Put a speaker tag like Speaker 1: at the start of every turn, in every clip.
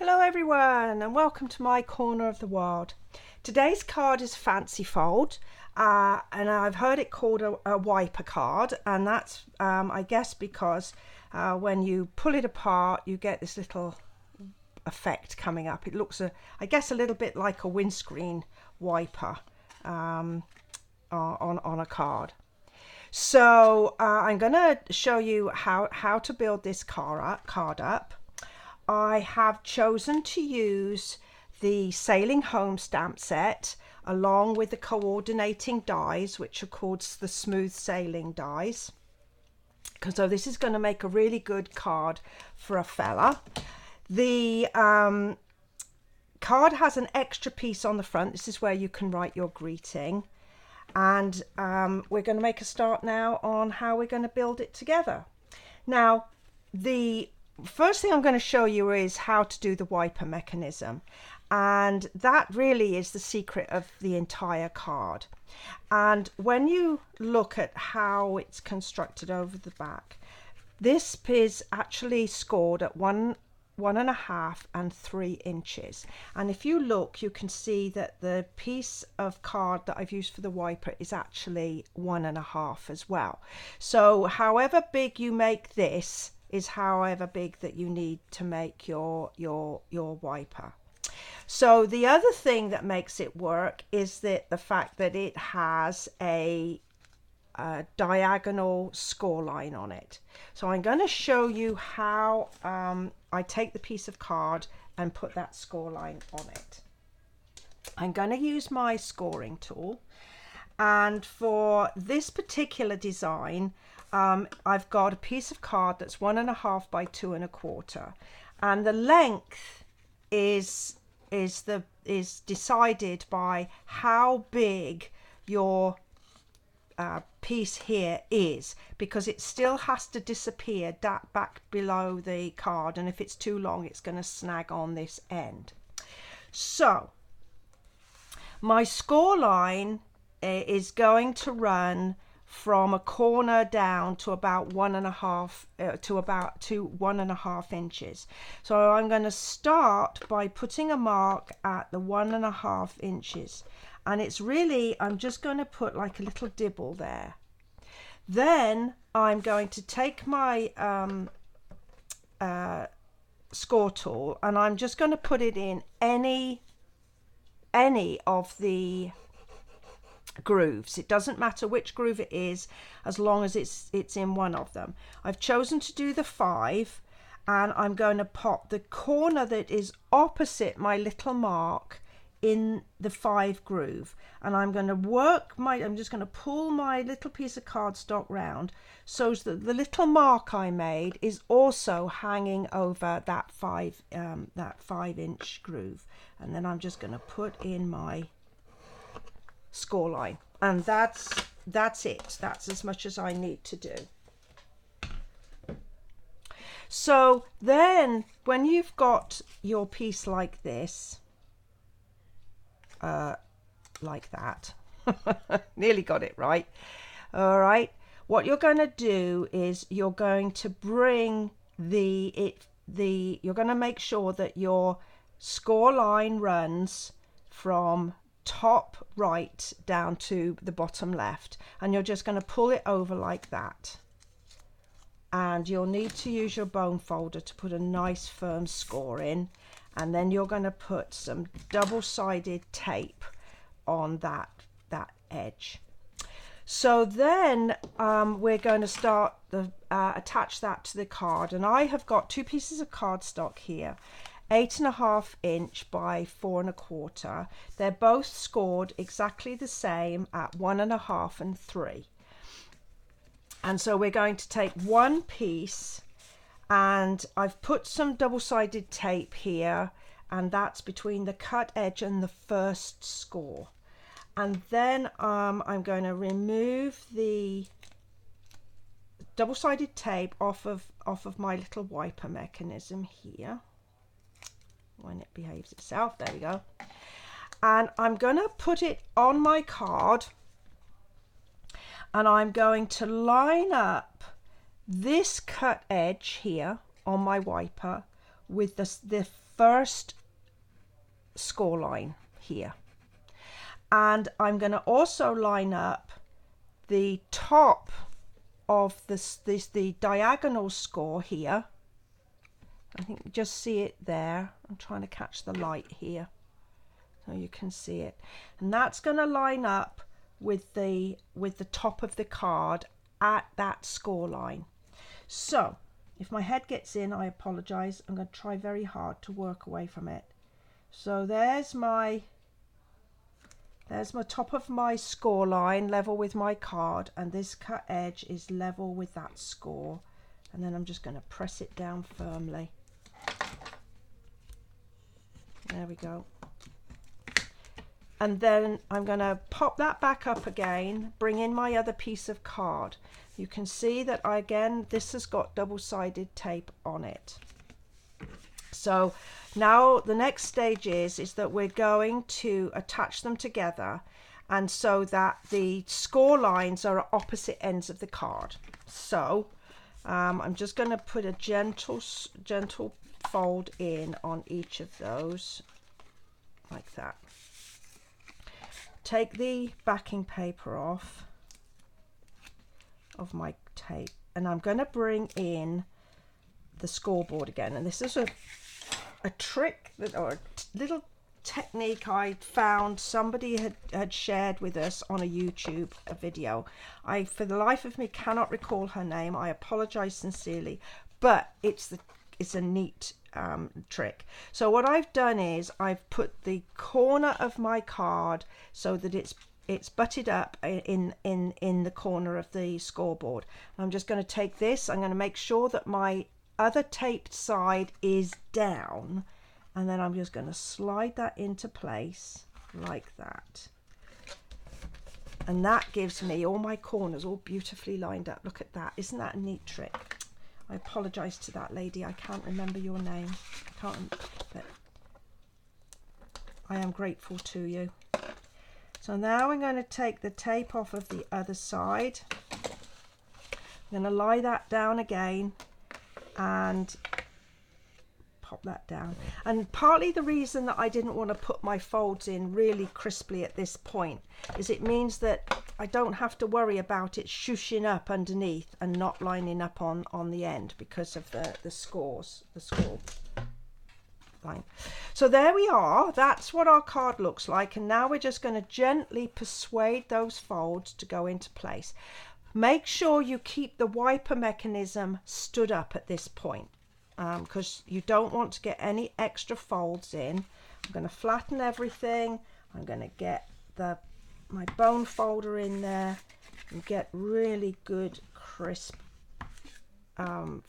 Speaker 1: Hello everyone and welcome to my corner of the world. Today's card is Fancy Fold and I've heard it called a wiper card, and that's I guess because when you pull it apart you get this little effect coming up. It looks I guess a little bit like a windscreen wiper on a card. So I'm going to show you how to build this card up. I have chosen to use the Sailing Home stamp set along with the coordinating dies, which are called the Smooth Sailing dies. So this is going to make a really good card for a fella. The card has an extra piece on the front. This is where you can write your greeting. And we're going to make a start now on how we're going to build it together. Now, the first thing I'm going to show you is how to do the wiper mechanism, and that really is the secret of the entire card. And when you look at how it's constructed over the back, this is actually scored at 1.5 and 3 inches, and if you look you can see that the piece of card that I've used for the wiper is actually 1.5 as well. So however big you make this is however big that you need to make your wiper. So the other thing that makes it work is that the fact that it has a diagonal score line on it. So I'm going to show you how I take the piece of card and put that score line on it. I'm going to use my scoring tool, and for this particular design I've got a piece of card that's 1.5 by 2.25, and the length is decided by how big your piece here is, because it still has to disappear back below the card, and if it's too long it's going to snag on this end. So my score line is going to run from a corner down to about 1.5 inches. So I'm going to start by putting a mark at the 1.5 inches, and it's really, I'm just going to put like a little dibble there. Then I'm going to take my score tool, and I'm just going to put it in any of the grooves. It doesn't matter which groove it is as long as it's in one of them. I've chosen to do the 5, and I'm going to pop the corner that is opposite my little mark in the 5 groove, and I'm going to I'm just going to pull my little piece of cardstock round so that the little mark I made is also hanging over that 5 inch groove, and then I'm just going to put in my score line, and that's it. That's as much as I need to do. So then when you've got your piece like this, like that, nearly got it right. All right, what you're going to do is you're going to bring you're going to make sure that your score line runs from top right down to the bottom left, and you're just going to pull it over like that, and you'll need to use your bone folder to put a nice firm score in, and then you're going to put some double-sided tape on that edge. So then we're going to start attach that to the card, and I have got 2 pieces of cardstock here, 8.5 inch by 4.25. They're both scored exactly the same at 1.5 and 3. And so we're going to take one piece, and I've put some double-sided tape here, and that's between the cut edge and the first score. And then I'm going to remove the double-sided tape off of my little wiper mechanism here. When it behaves itself, there we go. And I'm going to put it on my card, and I'm going to line up this cut edge here on my wiper with the first score line here, and I'm going to also line up the top of the diagonal score here. I think you just see it there. I'm trying to catch the light here so you can see it, and that's going to line up with the top of the card at that score line. So if my head gets in, I apologize. I'm going to try very hard to work away from it. So there's my top of my score line, level with my card, and this cut edge is level with that score. And then I'm just going to press it down firmly. There we go. And then I'm going to pop that back up again, bring in my other piece of card. You can see that this has got double-sided tape on it. So now the next stage is that we're going to attach them together, and so that the score lines are at opposite ends of the card. So I'm just going to put a gentle fold in on each of those, like that. Take the backing paper off of my tape, and I'm going to bring in the scoreboard again. And this is a trick or a little technique I found somebody had shared with us on a YouTube video. I, for the life of me, cannot recall her name. I apologize sincerely, but it's a neat trick. So what I've done is I've put the corner of my card so that it's butted up in the corner of the scoreboard. I'm just going to take this, I'm going to make sure that my other taped side is down, and then I'm just going to slide that into place like that, and that gives me all my corners all beautifully lined up. Look at that. Isn't that a neat trick? I apologize to that lady, I can't remember your name. But I am grateful to you. So now I'm going to take the tape off of the other side. I'm going to lie that down again and pop that down. And partly the reason that I didn't want to put my folds in really crisply at this point is it means that I don't have to worry about it shushing up underneath and not lining up on the end because of the score line. So there we are. That's what our card looks like. And now we're just going to gently persuade those folds to go into place. Make sure you keep the wiper mechanism stood up at this point, because you don't want to get any extra folds in. I'm going to flatten everything. I'm going to get my bone folder in there and get really good crisp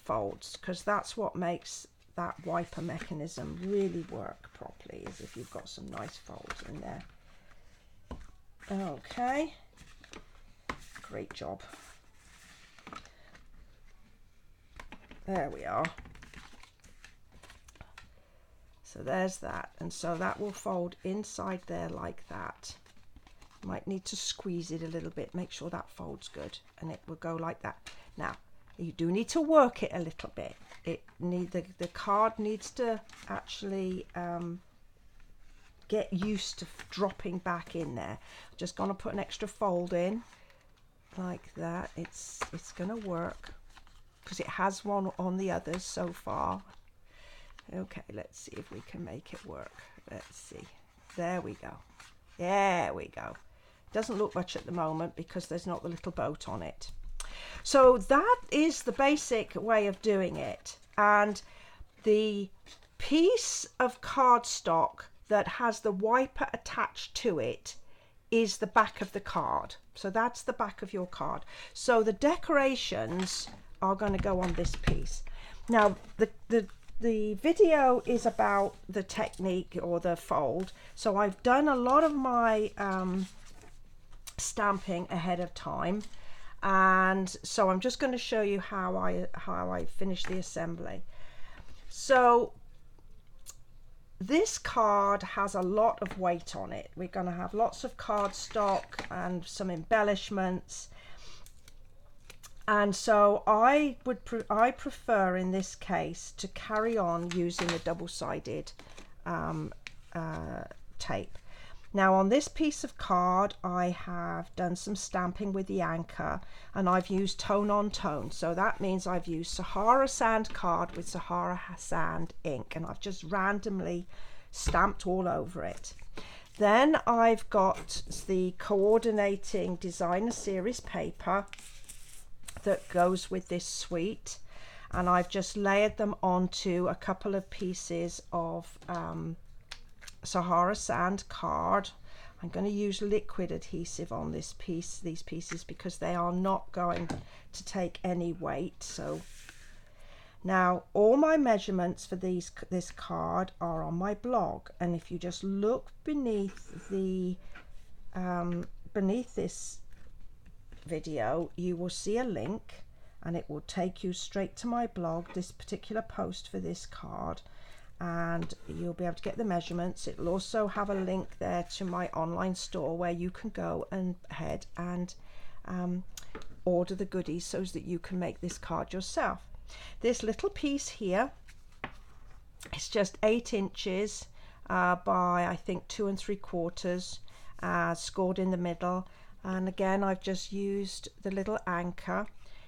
Speaker 1: folds, because that's what makes that wiper mechanism really work properly, is if you've got some nice folds in there. Okay, great job. There we are. So there's that, and so that will fold inside there like that. Might need to squeeze it a little bit, make sure that folds good, and it will go like that. Now you do need to work it a little bit. The card needs to actually get used to dropping back in there. Just gonna put an extra fold in like that. It's gonna work because it has one on the others so far. Okay, let's see if we can make it work. Let's see. There we go. There we go. Doesn't look much at the moment because there's not the little boat on it. So that is the basic way of doing it. And the piece of cardstock that has the wiper attached to it is the back of the card. So that's the back of your card. So the decorations are going to go on this piece. Now the video is about the technique or the fold. So I've done a lot of my stamping ahead of time. And so I'm just going to show you how I finish the assembly. So this card has a lot of weight on it. We're going to have lots of cardstock and some embellishments. And so I prefer in this case to carry on using a double-sided tape. Now on this piece of card I have done some stamping with the anchor, and I've used tone on tone, so that means I've used Sahara Sand card with Sahara Sand ink, and I've just randomly stamped all over it. Then I've got the coordinating designer series paper that goes with this suite, and I've just layered them onto a couple of pieces of Sahara Sand card. I'm going to use liquid adhesive on these pieces because they are not going to take any weight. So now all my measurements for this card are on my blog, and if you just look beneath the beneath this video, you will see a link and it will take you straight to my blog, this particular post for this card, and you'll be able to get the measurements. It'll also have a link there to my online store where you can go and head and order the goodies so that you can make this card yourself. This little piece here is just 8 inches by I think 2 3/4, scored in the middle, and again I've just used the little anchor.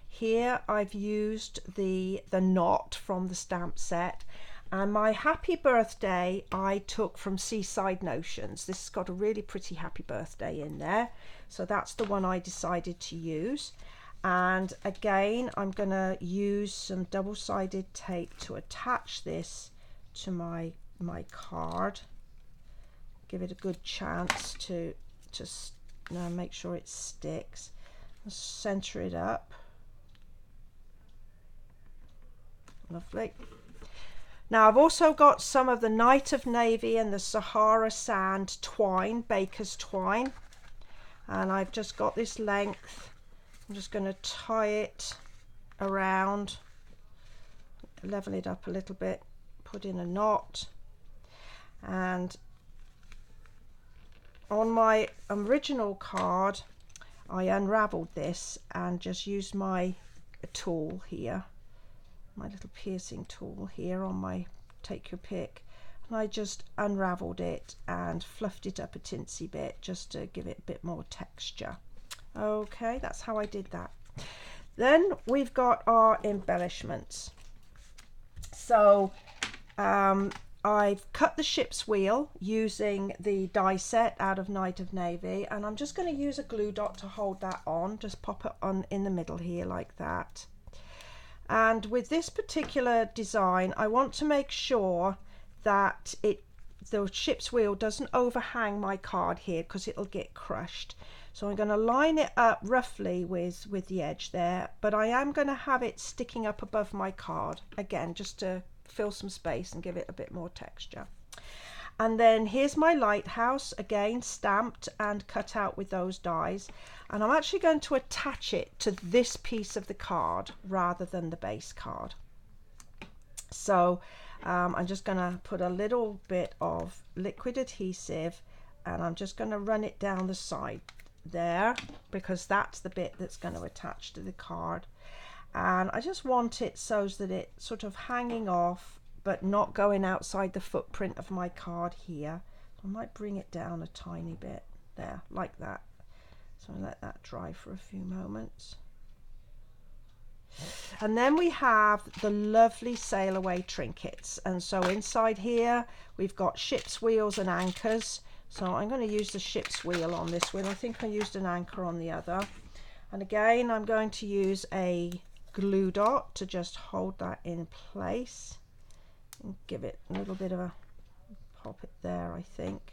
Speaker 1: Here I've used the knot from the stamp set, and my happy birthday I took from Seaside Notions. This has got a really pretty happy birthday in there, so that's the one I decided to use. And again I'm going to use some double-sided tape to attach this to my card, give it a good chance to now make sure it sticks. Center it up. Lovely. Now I've also got some of the Night of Navy and the Sahara Sand twine, baker's twine, and I've just got this length. I'm just going to tie it around, level it up a little bit, put in a knot, and on my original card I unraveled this and just used my tool here, my little piercing tool here on my take your pick, and I just unraveled it and fluffed it up a tinsy bit just to give it a bit more texture. Okay, that's how I did that. Then we've got our embellishments. So I've cut the ship's wheel using the die set out of Night of Navy, and I'm just going to use a glue dot to hold that on. Just pop it on in the middle here like that. And with this particular design I want to make sure that the ship's wheel doesn't overhang my card here because it'll get crushed. So I'm going to line it up roughly with the edge there, but I am going to have it sticking up above my card again just to fill some space and give it a bit more texture. And then here's my lighthouse, again stamped and cut out with those dies, and I'm actually going to attach it to this piece of the card rather than the base card. So I'm just going to put a little bit of liquid adhesive and I'm just going to run it down the side there because that's the bit that's going to attach to the card, and I just want it so that it's sort of hanging off but not going outside the footprint of my card here. I might bring it down a tiny bit there like that, so let that dry for a few moments. And then we have the lovely sail away trinkets, and so inside here we've got ship's wheels and anchors. So I'm going to use the ship's wheel on this one. I think I used an anchor on the other. And again, I'm going to use a glue dot to just hold that in place and give it a little bit of a pop it there, I think.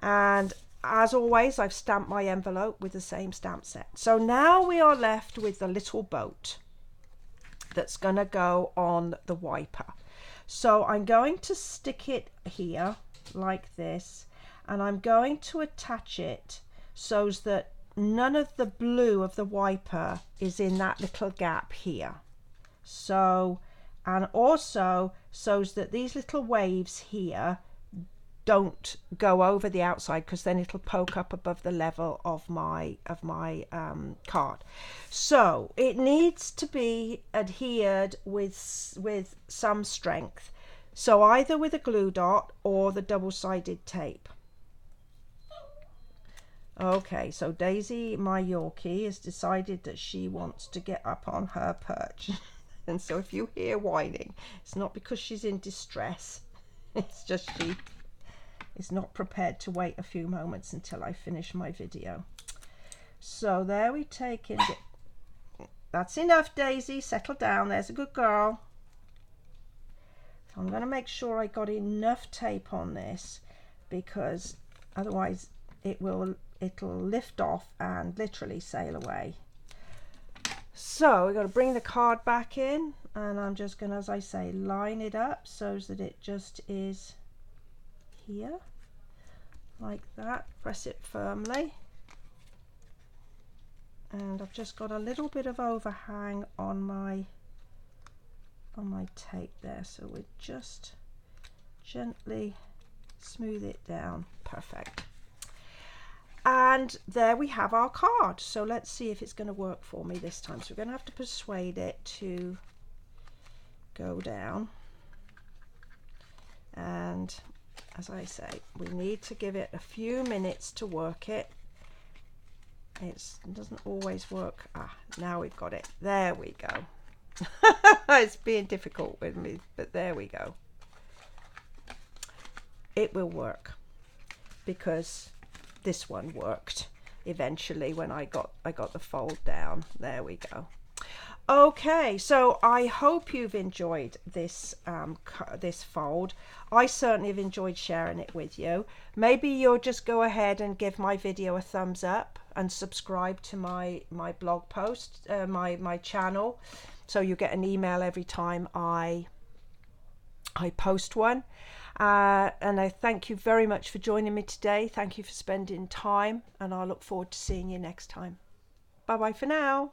Speaker 1: And as always, I've stamped my envelope with the same stamp set. So now we are left with the little boat that's going to go on the wiper. So I'm going to stick it here like this, and I'm going to attach it so that none of the blue of the wiper is in that little gap here. So, and also so that these little waves here don't go over the outside, because then it'll poke up above the level of my card. So it needs to be adhered with some strength, so either with a glue dot or the double-sided tape. Okay, so Daisy, my Yorkie, has decided that she wants to get up on her perch. And so if you hear whining, it's not because she's in distress. It's just she is not prepared to wait a few moments until I finish my video. So there we take in. That's enough, Daisy. Settle down. There's a good girl. So I'm going to make sure I got enough tape on this, because otherwise it'll lift off and literally sail away. So we've got to bring the card back in, and I'm just going to, as I say, line it up so that it just is here, like that. Press it firmly, and I've just got a little bit of overhang on my tape there, so we just gently smooth it down. Perfect. And there we have our card. So let's see if it's going to work for me this time. So we're going to have to persuade it to go down. And as I say, we need to give it a few minutes to work it. It doesn't always work. Now we've got it. There we go. It's being difficult with me, but there we go. It will work, because this one worked eventually when I got the fold down. There we go. Okay, so I hope you've enjoyed this this fold. I certainly have enjoyed sharing it with you. Maybe you'll just go ahead and give my video a thumbs up and subscribe to my blog post, my channel, so you get an email every time I post one. And I thank you very much for joining me today. Thank you for spending time, and I look forward to seeing you next time. Bye bye for now.